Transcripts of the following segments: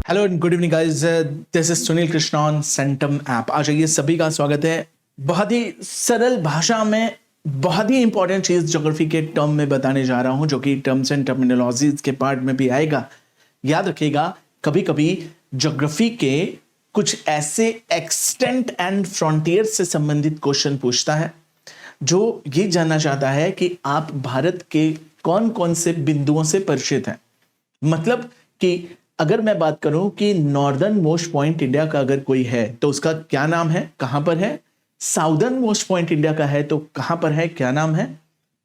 Hello and good evening guys, this is Sunil Krishna on centum app. आज ये सभी का स्वागत है। बहुत ही सरल भाषा में बहुत ही इंपॉर्टेंट चीज ज्योग्राफी के टर्म में बताने जा रहा हूं, जो कि टर्म्स एंड टर्मिनोलॉजीज के पार्ट में भी आएगा। याद रखिएगा, कभी कभी ज्योग्राफी के कुछ ऐसे एक्सटेंट एंड फ्रंटियर से संबंधित क्वेश्चन पूछता है जो ये जानना चाहता है कि आप भारत के कौन कौन से बिंदुओं से परिचित हैं। मतलब कि अगर मैं बात करूं कि नॉर्दर्न मोस्ट पॉइंट इंडिया का अगर कोई है तो उसका क्या नाम है, कहां पर है। साउदर्न मोस्ट पॉइंट इंडिया का है तो कहां पर है, क्या नाम है।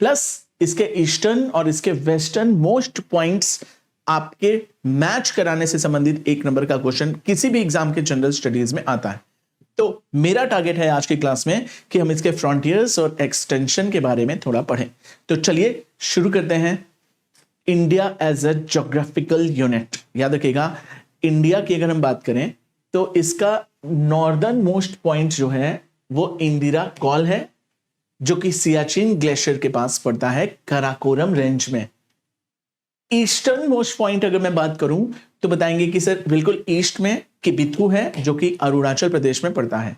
प्लस इसके ईस्टर्न और इसके वेस्टर्न मोस्ट पॉइंट्स आपके मैच कराने से संबंधित एक नंबर का क्वेश्चन किसी भी एग्जाम के जनरल स्टडीज में आता है। तो मेरा टारगेट है आज की क्लास में कि हम इसके फ्रंटियर्स और एक्सटेंशन के बारे में थोड़ा पढ़ें। तो चलिए शुरू करते हैं। India as a geographical unit. याद रखिएगा, इंडिया की अगर हम बात करें तो इसका नॉर्दर्न मोस्ट पॉइंट जो है वो इंदिरा कॉल है, जो कि सियाचिन ग्लेशियर के पास पड़ता है, काराकोरम रेंज में। ईस्टर्न मोस्ट पॉइंट अगर मैं बात करूं तो बताएंगे कि सर बिल्कुल ईस्ट में किबिथु है, जो कि अरुणाचल प्रदेश में पड़ता है।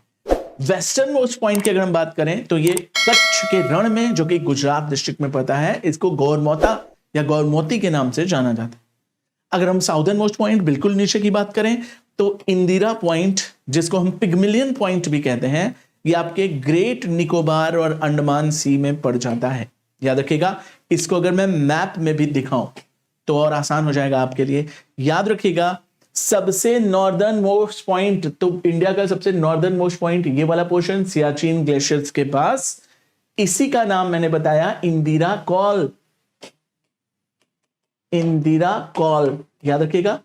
वेस्टर्न मोस्ट पॉइंट की अगर हम बात करें तो ये कच्छ के रण में, जो कि गुजरात डिस्ट्रिक्ट में पड़ता है। इसको गौरमोता या गौरमोती के नाम से जाना जाता है। अगर हम साउदर्न मोस्ट पॉइंट बिल्कुल नीचे की बात करें तो इंदिरा पॉइंट, जिसको हम पिग्मिलियन पॉइंट भी कहते हैं, ये आपके ग्रेट निकोबार और अंडमान सी में पड़ जाता है। याद रखिएगा, इसको अगर मैं मैप में भी दिखाऊं तो और आसान हो जाएगा आपके लिए। याद रखिएगा, सबसे नॉर्दर्न मोस्ट पॉइंट, तो इंडिया का सबसे नॉर्दर्न मोस्ट पॉइंट ये वाला पोर्शन सियाचिन ग्लेशियर्स के पास, इसी का नाम मैंने बताया इंदिरा कॉल। इंदिरा कॉल, याद रखिएगा।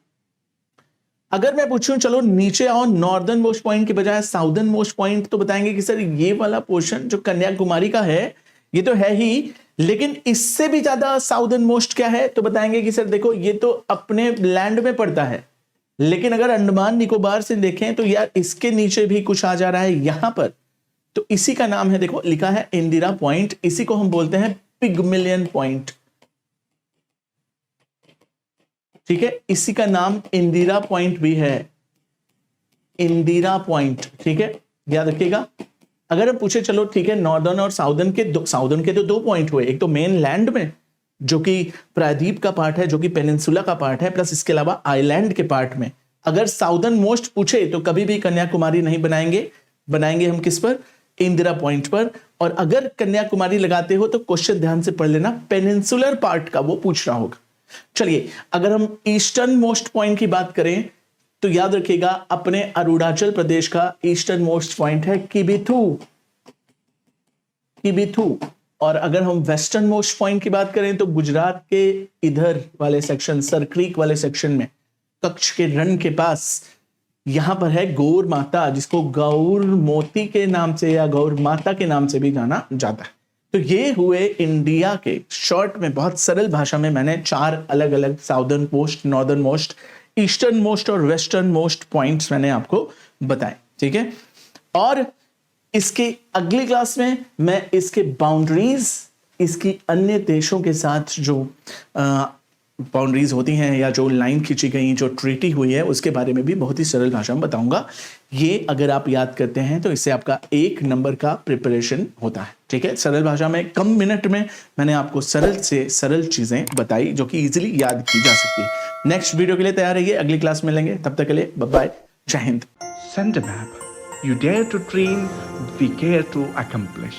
अगर मैं पूछूं चलो नीचे आओ, नॉर्दर्न मोस्ट पॉइंट के बजाय साउदर्न मोस्ट पॉइंट, तो बताएंगे कि सर ये वाला पोर्शन जो कन्याकुमारी का है ये तो है ही, लेकिन इससे भी ज्यादा साउदर्न मोस्ट क्या है, तो बताएंगे कि सर देखो ये तो अपने लैंड में पड़ता है, लेकिन अगर अंडमान निकोबार से देखें तो यार इसके नीचे भी कुछ आ जा रहा है यहां पर। तो इसी का नाम है, देखो लिखा है इंदिरा पॉइंट। इसी को हम बोलते हैं पिग्मिलियन पॉइंट। ठीक है, इसी का नाम इंदिरा पॉइंट भी है, इंदिरा पॉइंट। ठीक है, याद रखिएगा। अगर हम पूछे चलो ठीक है, नॉर्दर्न और साउदर्न के तो दो पॉइंट हुए, एक तो मेन लैंड में जो कि प्रायद्वीप का पार्ट है, जो कि पेनिनसुला का पार्ट है, प्लस इसके अलावा आइलैंड के पार्ट में। अगर साउदर्न मोस्ट पूछे तो कभी भी कन्याकुमारी नहीं बनाएंगे हम किस पर, इंदिरा पॉइंट पर। और अगर कन्याकुमारी लगाते हो तो क्वेश्चन ध्यान से पढ़ लेना, पेनिनसुलर पार्ट का वो पूछ रहा होगा। चलिए, अगर हम ईस्टर्न मोस्ट पॉइंट की बात करें तो याद रखिएगा, अपने अरुणाचल प्रदेश का ईस्टर्न मोस्ट पॉइंट है किबिथु। और अगर हम वेस्टर्न मोस्ट पॉइंट की बात करें तो गुजरात के इधर वाले सेक्शन, सर क्रीक वाले सेक्शन में, कच्छ के रण के पास, यहां पर है गौर माता, जिसको गौर मोती के नाम से या गौर माता के नाम से भी जाना जाता है। तो ये हुए इंडिया के शॉर्ट में, बहुत सरल भाषा में मैंने चार अलग अलग southern most, northern most, eastern most और वेस्टर्न मोस्ट पॉइंट्स मैंने आपको बताए। ठीक है, और इसके अगली क्लास में मैं इसके बाउंड्रीज, इसकी अन्य देशों के साथ जो बाउंड्रीज होती हैं या जो लाइन खींची गई, जो ट्रीटी हुई है, उसके बारे में भी बहुत ही सरल भाषा में बताऊंगा। ये अगर आप याद करते हैं तो इससे आपका एक नंबर का प्रिपरेशन होता है। ठीक है, सरल भाषा में कम मिनट में मैंने आपको सरल से सरल चीजें बताई जो कि इजीली याद की जा सकती है। नेक्स्ट वीडियो के लिए तैयार रहिए, अगली क्लास में मिलेंगे, तब तक के लिए बाय बाय, जय Hind. Send a map. You dare to dream, we care to accomplish.